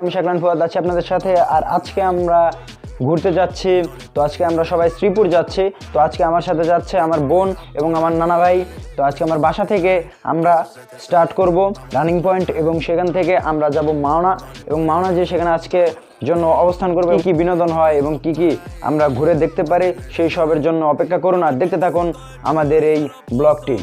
আমি শাকরান ফুয়াদ আছি আপনাদের সাথে। আর আজকে আমরা ঘুরতে যাচ্ছি। তো আজকে আমরা সবাই শ্রীপুর যাচ্ছি। তো আজকে আমার সাথে যাচ্ছে আমার বোন এবং আমার নানা ভাই। তো আজকে আমার বাসা থেকে আমরা স্টার্ট করব রানিং পয়েন্ট এবং সেখান থেকে আমরা যাব মাওনা এবং মাওনা যে সেখানে আজকে জন্য অবস্থান করব। কি বিনোদন হয় এবং কি আমরা ঘুরে দেখতে পারি সেই সবের জন্য অপেক্ষা করুন আর দেখতে থাকুন আমাদের এই ব্লগটি।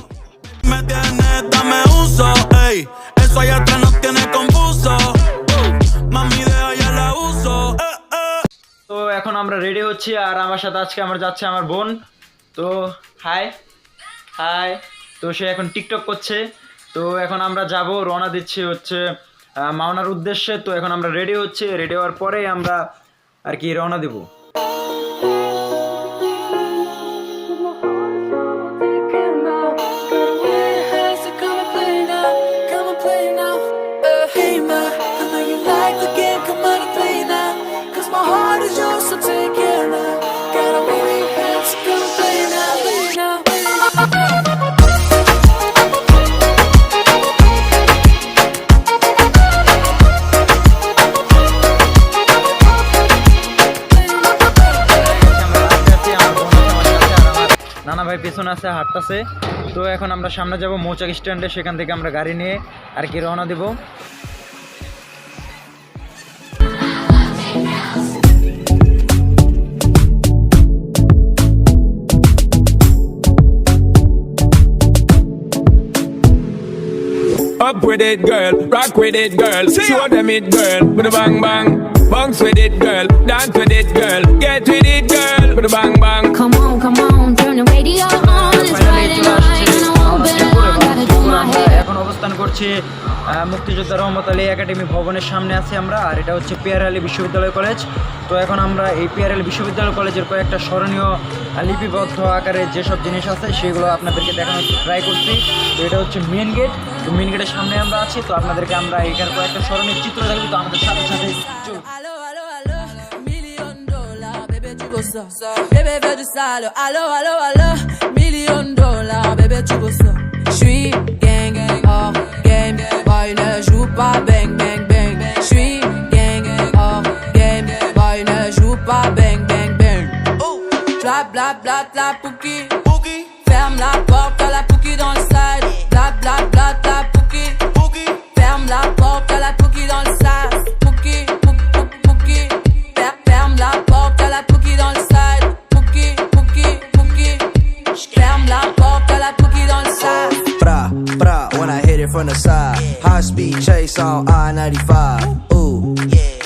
তো এখন আমরা রেডি হচ্ছি আর আমার সাথে আজকে আমার যাচ্ছে আমার বোন। তো হাই হাই। তো সে এখন টিকটক করছে। তো এখন আমরা যাব, রওনা দিচ্ছি হচ্ছে মাওনার উদ্দেশ্যে। তো এখন আমরা রেডি হচ্ছি, রেডি হওয়ার পরে আমরা আর কি রওনা দেব। নানা ভাই পেছনে আছে, হাঁটতেছে। তো এখন আমরা সামনে যাব মৌচাক স্ট্যান্ডে, সেখান থেকে আমরা গাড়ি নিয়ে আর কি রওনা দেব। Up with it, girl. Rock with it, girl. Show them it, girl. With a bang bang. Bounce with it, girl. Dance with it, girl. Get with it, girl. With a bang bang. Come on, turn the radio on. It's Friday night and I won't be long. Gotta do my hair. এখন অবস্থান করছি মুক্তিযোদ্ধা Rahmat Ali academy ভবনের সামনে আছি আমরা। আর এটা হচ্ছে পিয়ার আলী বিশ্ববিদ্যালয় কলেজ। তো এখন আমরা এই পিয়ার আলী বিশ্ববিদ্যালয় কলেজের কয়েকটা স্মরণীয় লিপিবদ্ধ আকারে যেসব জিনিস আছে সেগুলো আপনাদেরকে দেখানোর ট্রাই করছি। তো এটা হচ্ছে মেন গেট। তো মেন গেটের সামনে আমরা আছি। তো আপনাদেরকে আমরা এখানে কয়েকটা স্মরণীয় চিত্র দেখাবো। তো আমাদের সাথে সাথে bébé veut du sale, allo, allo, allo, $1 000 000, bébé tu veux ça. J'suis gang, hors game, boy ne joue pas bang, bang, bang. J'suis gang, hors game, boy ne joue pas bang, bang, bang. Bla, bla, bla, bla, pouki, ferme la porte, à la pouki dans le side. Bla, bla, bla, bla, pouki, ferme la porte, à la pouki dans le side. Pouki, pouki, ferme la porte, à la pouki dans le side. Pouki, ferme la porte, à la pouki dans le side. Bra, bra, when I hit it from the side. High speed chase on I-95. Ooh,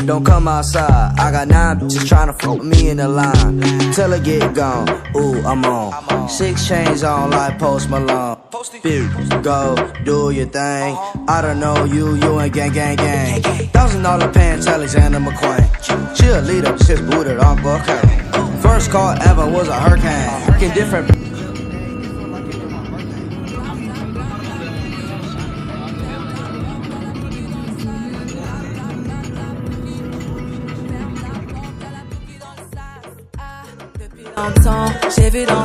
don't come outside. I got 9 bitches trying to fuck me in the line. Till I get gone. Ooh, I'm on. 6 chains on like Post Malone. Big, go, do your thing. I don't know you ain't gang, gang, gang. $1,000 pants, Alexander McQueen. She a leader, just booted on cocaine. First call ever was a hurricane. Working different. J'ai vu dans